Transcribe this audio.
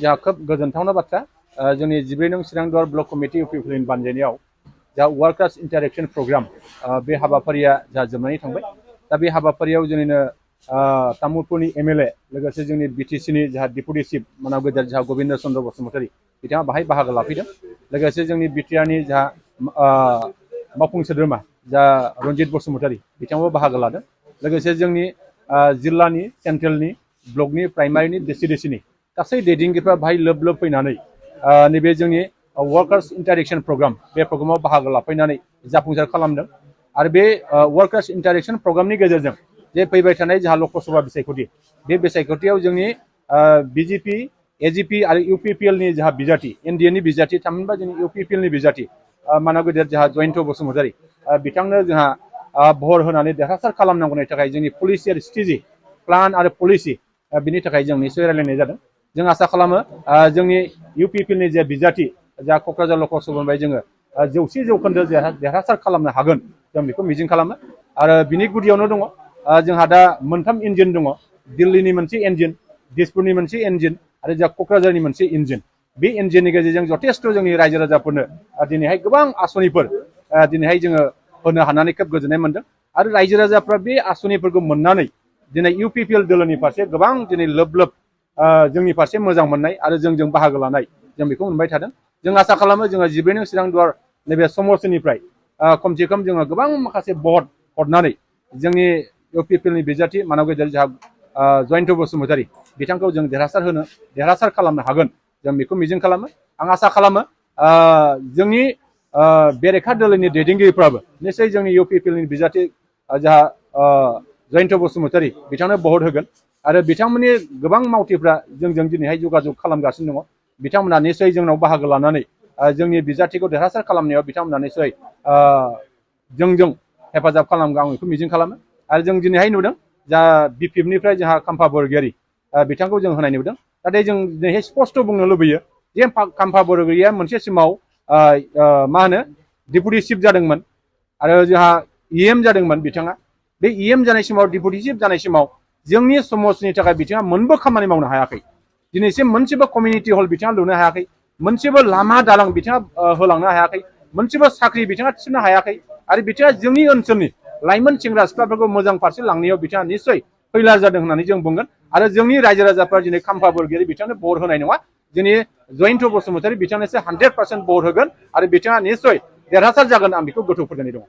जोंहा खोब गोजोनथावना बाथ्रा जोंनि 12 नं चिरां दुवार ब्लक कमिटि इउपिपिएलनि बानजायनायाव जा वर्कार्स इन्टारेक्शन प्रग्राम बे हाबाफारिया जा जोबनानै थांबाय दा बे हाबाफारियाव जोंनिनो तामुलपुरनि एमएलए लोगोसे जोंनि बिटिसिनि जा डिपुटि चिफ मानाव गेदेर जा गबिन्द चन्द्र बसुमतारी बिथाङा बाहाय बाहागो लाफैदों लोगोसे जोंनि बिटिआरनि जा मावफुं सोद्रोमा जा रन्जित बसुमतारी बिथाङाबो बाहागो लादों लोगोसे जोंनि जिल्लानि सेन्ट्रेलनि ब्लकनि प्राइमारिनि डिसिडिसिनि गासै दैदेनगिरिफ्रा बाहाय लोब लोब फैनानै नैबे जोंनि वर्कार्स इन्टारेक्शन प्रग्राम बे प्रग्रामाव बाहागो लाफैनानै जाफुंसार खालामदों आरो बे वर्कार्स इन्टारेक्शन प्रग्रामनि गेजेरजों जे फैबाय थानाय जोंहा लकसभा बिसायख'थि बे बिसायख'थियाव जोंनि बिजेपि एजिपि आरो इउपिपिएलनि जोंहा बिजाथि एनडिएनि बिजाथि थामहिनबा जोंनि इउपिपिएलनि बिजाथि मानाव गेदेर जोंहा जयन्त बसुमतारी बिथांनो जोंहा भर होनानै देरहासार खालामनांगौनि थाखाय जोंनि पलिसि आरो स्ट्रेटेजि प्लान आरो पलिसि बिनि थाखाय जों निश्चय रायलायनाय जादों जों आसा खालामो जोंनि इउपिपिएलनि जे बिजाथि जा क'क्राझार लकसभानिफ्राय जोङो 100% देरहासार खालामनो हागोन जों बेखौ मिजिं खालामो आरो बिनि गुदियावनो दङ जोंहा दा मोनथाम इन्जिन दङ दिल्लीनि मोनसे इन्जिन दिसपुरनि मोनसे इन्जिन आरो जा क'क्राझारनि मोनसे इन्जिन बे इन्जिननि गेजेरजों जथेस्थ' जोंनि रायजो राजाफोरनो दिनैहाय गोबां आसनिफोर दिनैहाय जोङो होनो हानानै खोब गोजोननाय मोनदों आरो रायजो राजाफ्रा बे आसनिफोरखौ मोननानै दिनै इउपिपिएल दोलोनि फारसे गोबां दिनै लोब लोब जोंनि फारसे मोजां मोननाय आरो जोंजों बाहागो लानाय जों बेखौ मोनबाय थादों जों आसा खालामो जोङो 12 नं चिरां दुवार नैबे समस्तिनिफ्राय खमसे खम जोङो गोबां माखासे भट हरनानै जोंनि इउपिपिएलनि बिजाथि मानाव गेदेर जोंहा जयन्त बसुमतारी बिथांखौ जों देरहासार खालामनो हागोन जों बेखौ मिजिं खालामो आं आसा खालामो जोंनि बेरेखा दोलोनि दैदेनगिरिफ्राबो निश्चय जोंनि इउपिपिएलनि बिजाथि जोंहा जयन्त बसुमतारी बिथांनो भट होगोन आरो बिथांमोननि गोबां मावथिफ्रा जोंजों दिनैहाय जगाजग खालामगासिनो दङ बिथांमोना निश्चय जोंनाव बाहागो लानानै जोंनि बिजाथिखौ देरहासार खालामनायाव बिथांमोना निश्चय जोंजों हेफाजाब खालामगोन आं बेखौ मिजिं खालामो आरो जों दिनैहाय नुदों जा बिपिएफनिफ्राय जोंहा खाम्फा बरगयारी बिथांखौ जों होनाय नुदों नाथाय जों दिनैहाय स्पष्ट बुंनो लुबैयो जे खाम्फा बरगयारिया मोनसे समाव मा होनो डिपुटि चिफ जादोंमोन आरो जोंहा इएम जादोंमोन बिथाङा बे इएम जानाय समाव डिपुटि चिफ जानाय समाव जोंनि समाजनि थाखाय बिथाङा मोनबो खामानि मावनो हायाखै दिनैसिम मोनसेबो कमिउनिटि हल बिथाङा लुनो हायाखै मोनसेबो लामा दालां बिथाङा होलांनो हायाखै मोनसेबो साख्रि बिथाङा थिसननो हायाखै आरो बिथाङा जोंनि ओनसोलनि लाइमोन सेंग्रा सिख्लाफोरखौ मोजां फारसे लांनायाव बिथाङा निश्चय फैलार जादों होननानै जों बुंगोन आरो जोंनि रायजो राजाफ्रा दिनै खाम्फा बरगयारी बिथांनो भट होनाय नङा जोंनि जयन्त बसुमतारी बिथांनोसो 100% भट होगोन आरो बिथाङा निश्चय देरहासार जागोन आं बेखौ गोथौ फोथायनाय दङ